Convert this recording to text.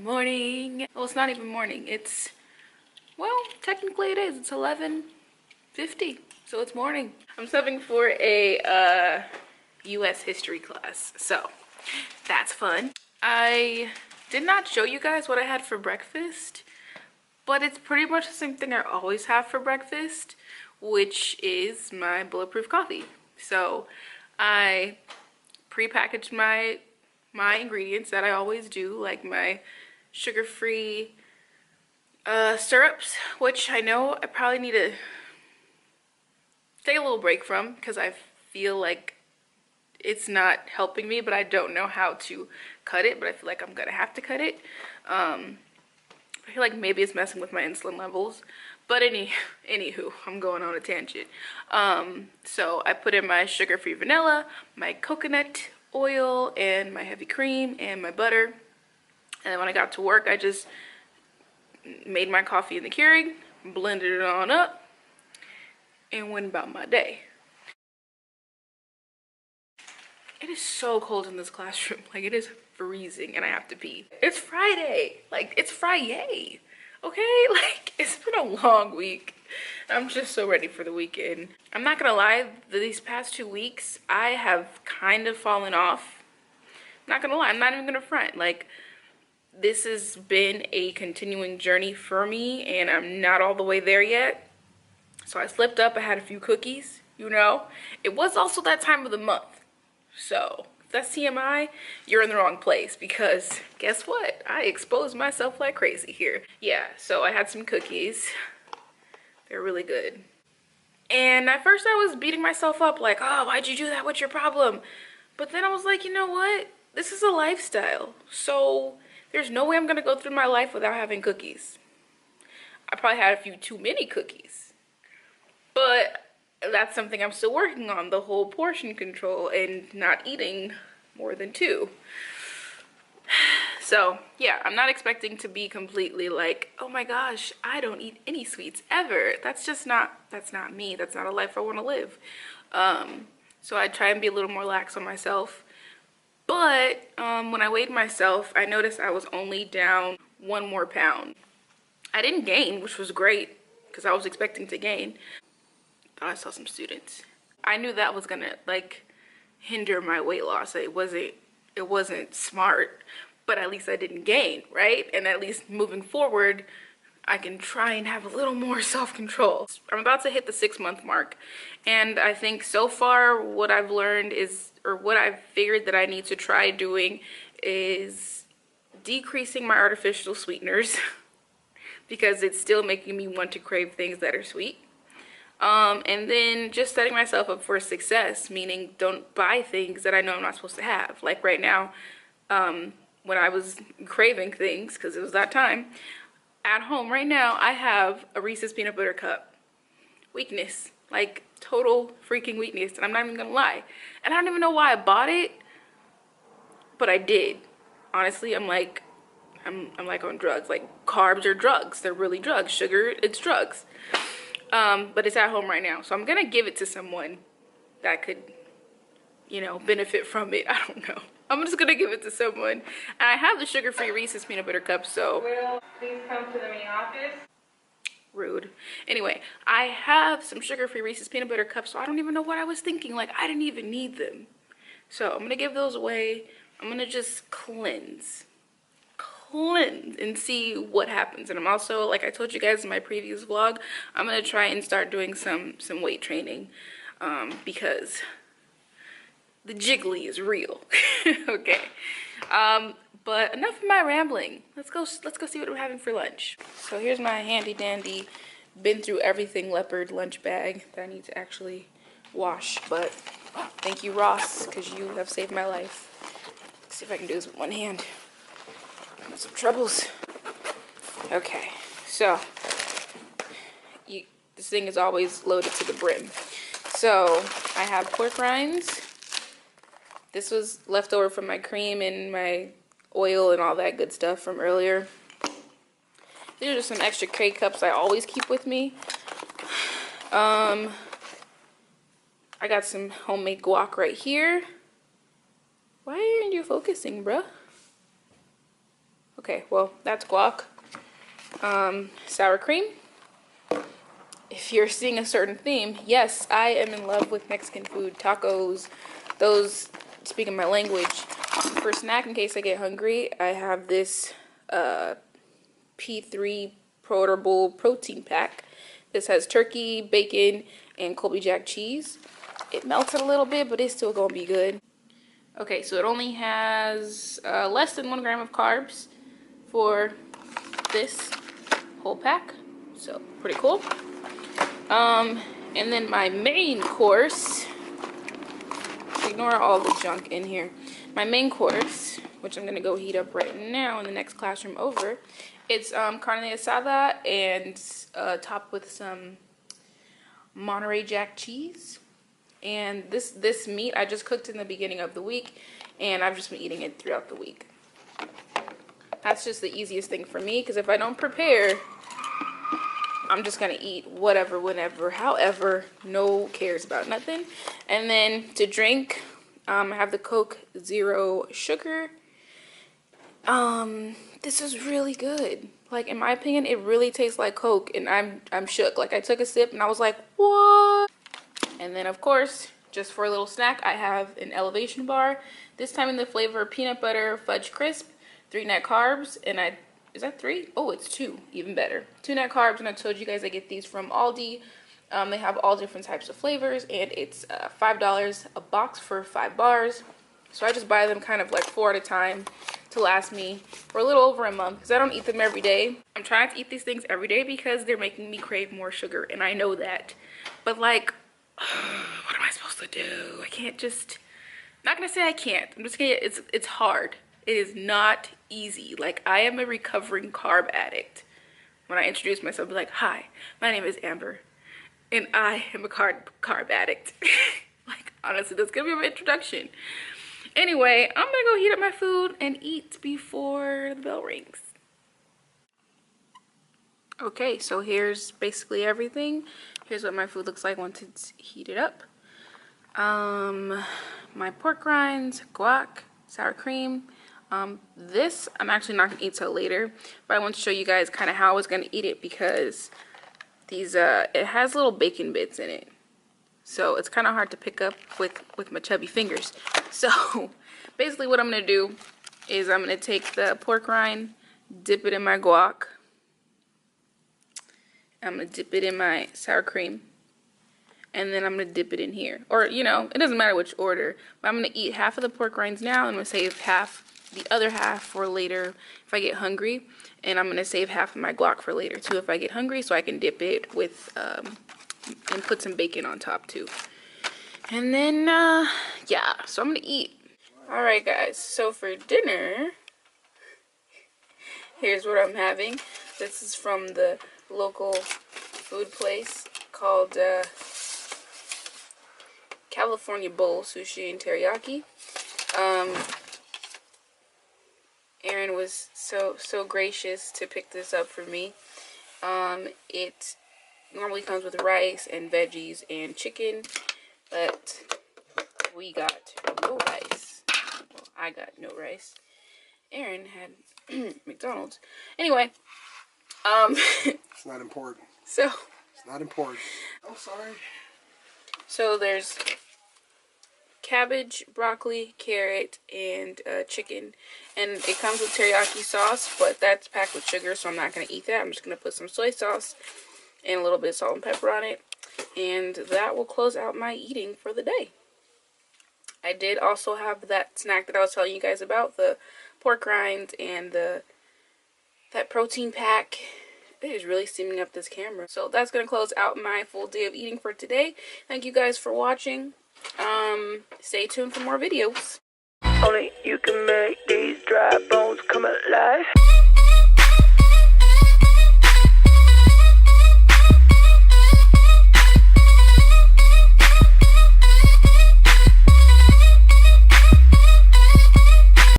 morning. Well, it's not even morning. It's, well, technically it is. It's 11:50, so it's morning. I'm subbing for a US history class, so that's fun. I did not show you guys what I had for breakfast, but it's pretty much the same thing I always have for breakfast, which is my bulletproof coffee. So I prepackaged my ingredients that I always do, like my sugar-free syrups, which I know I probably need to take a little break from because I feel like it's not helping me, but I don't know how to cut it, but I feel like I'm gonna have to cut it. I feel like maybe it's messing with my insulin levels, but anywho, I'm going on a tangent. So I put in my sugar-free vanilla, my coconut oil, and my heavy cream, and my butter. And then when I got to work, I just made my coffee in the Keurig, blended it on up, and went about my day. It is so cold in this classroom. Like, it is freezing and I have to pee. It's Friday. Like, it's Friday. Okay? Like, it's been a long week. I'm just so ready for the weekend. I'm not gonna lie, these past 2 weeks, I have kind of fallen off. I'm not gonna lie, I'm not even gonna front. Like, this has been a continuing journey for me and I'm not all the way there yet. So I slipped up, I had a few cookies, you know? It was also that time of the month. So if that's TMI, you're in the wrong place because guess what? I exposed myself like crazy here. Yeah, so I had some cookies. They're really good. And at first I was beating myself up like, oh, why'd you do that? What's your problem? But then I was like, you know what? This is a lifestyle. So there's no way I'm gonna go through my life without having cookies. I probably had a few too many cookies. But that's something I'm still working on, the whole portion control and not eating more than 2. So yeah, I'm not expecting to be completely like, oh my gosh, I don't eat any sweets ever. That's not me. That's not a life I want to live. So I try and be a little more lax on myself. But when I weighed myself, I noticed I was only down 1 more pound. I didn't gain, which was great because I was expecting to gain. Thought I saw some students. I knew that was gonna like hinder my weight loss. It wasn't smart, but at least I didn't gain, right? And at least moving forward, I can try and have a little more self-control. I'm about to hit the 6-month mark, and I think so far what I've learned is, or what I've figured that I need to try doing is decreasing my artificial sweeteners because it's still making me want to crave things that are sweet. And then just setting myself up for success, meaning don't buy things that I know I'm not supposed to have. Like right now, when I was craving things, because it was that time, at home right now, I have a Reese's Peanut Butter Cup. Weakness, like total freaking weakness, and I'm not even gonna lie. And I don't even know why I bought it, but I did. Honestly, I'm like on drugs. Like, carbs are drugs. They're really drugs. Sugar, it's drugs. But it's at home right now, so I'm gonna give it to someone that could, you know, benefit from it. I don't know. I'm just gonna give it to someone. And I have the sugar-free Reese's Peanut Butter Cup, so. Will, please come to the main office. Rude. Anyway, I have some sugar-free Reese's Peanut Butter Cups, so I don't even know what I was thinking. Like, I didn't even need them. So I'm gonna give those away. I'm gonna just cleanse and see what happens. And I'm also, like I told you guys in my previous vlog, I'm gonna try and start doing some weight training because the jiggly is real. Okay, but enough of my rambling. Let's go see what we're having for lunch. So here's my handy dandy been through everything leopard lunch bag that I need to actually wash, but thank you, Ross, because you have saved my life. Let's see if I can do this with one hand. Some troubles. Okay, so this thing is always loaded to the brim. So I have pork rinds. This was left over from my cream and my oil and all that good stuff from earlier. These are just some extra K-cups I always keep with me. I got some homemade guac right here. Why aren't you focusing, bruh? Okay, well, that's guac. Sour cream. If you're seeing a certain theme, yes, I am in love with Mexican food, tacos, those, speaking my language. For snack, in case I get hungry, I have this P3 portable protein pack. This has turkey, bacon, and Colby Jack cheese. It melted a little bit, but it's still gonna be good. Okay, so it only has less than 1 gram of carbs for this whole pack, so pretty cool. And then my main course, ignore all the junk in here. My main course, which I'm gonna go heat up right now in the next classroom over, it's carne asada and topped with some Monterey Jack cheese. And this meat I just cooked in the beginning of the week, and I've just been eating it throughout the week. That's just the easiest thing for me, because if I don't prepare, I'm just gonna eat whatever, whenever, however, no cares about nothing. And then to drink, I have the Coke Zero Sugar. This is really good. Like, in my opinion, it really tastes like Coke, and I'm shook. Like, I took a sip and I was like, what? And then, of course, just for a little snack, I have an Elevation bar. This time in the flavor peanut butter fudge crisp, 3 net carbs, and is that 3? Oh, it's 2, even better. 2 net carbs, and I told you guys I get these from Aldi. They have all different types of flavors, and it's $5 a box for 5 bars. So I just buy them kind of like 4 at a time to last me for a little over a month, because I don't eat them every day. I'm trying to eat these things every day because they're making me crave more sugar, and I know that. But like, what am I supposed to do? I can't just, I'm not gonna say I can't. I'm just gonna, it's hard. It is not easy. Like, I am a recovering carb addict. When I introduce myself, I'll be like, hi, my name is Amber, and I am a carb addict. Like, honestly, that's gonna be my introduction. Anyway, I'm gonna go heat up my food and eat before the bell rings. Okay, so here's basically everything. Here's what my food looks like once it's heated up. My pork rinds, guac, sour cream. This I'm actually not gonna eat till later, but I want to show you guys kind of how I was gonna eat it, because these it has little bacon bits in it, so it's kind of hard to pick up with my chubby fingers. So basically what I'm gonna do is I'm gonna take the pork rind, dip it in my guac. I'm gonna dip it in my sour cream, and then I'm gonna dip it in here. Or, you know, it doesn't matter which order, but I'm gonna eat half of the pork rinds now, and I'm gonna save the other half for later if I get hungry, and I'm gonna save half of my guac for later too if I get hungry, so I can dip it with and put some bacon on top too. And then yeah, so I'm gonna eat. All right, guys, so for dinner, here's what I'm having. This is from the local food place called California Bowl Sushi and Teriyaki. Aaron was so gracious to pick this up for me. It normally comes with rice and veggies and chicken, but we got no rice. Well, I got no rice. Aaron had McDonald's. Anyway, it's not important. So it's not important. I'm sorry. So there's cabbage, broccoli, carrot, and chicken, and it comes with teriyaki sauce, but that's packed with sugar, so I'm not going to eat that. I'm just going to put some soy sauce and a little bit of salt and pepper on it, and that will close out my eating for the day. I did also have that snack that I was telling you guys about, the pork rinds and that protein pack. It is really steaming up this camera. So that's going to close out my full day of eating for today. Thank you guys for watching. Stay tuned for more videos. Only you can make these dry bones come alive.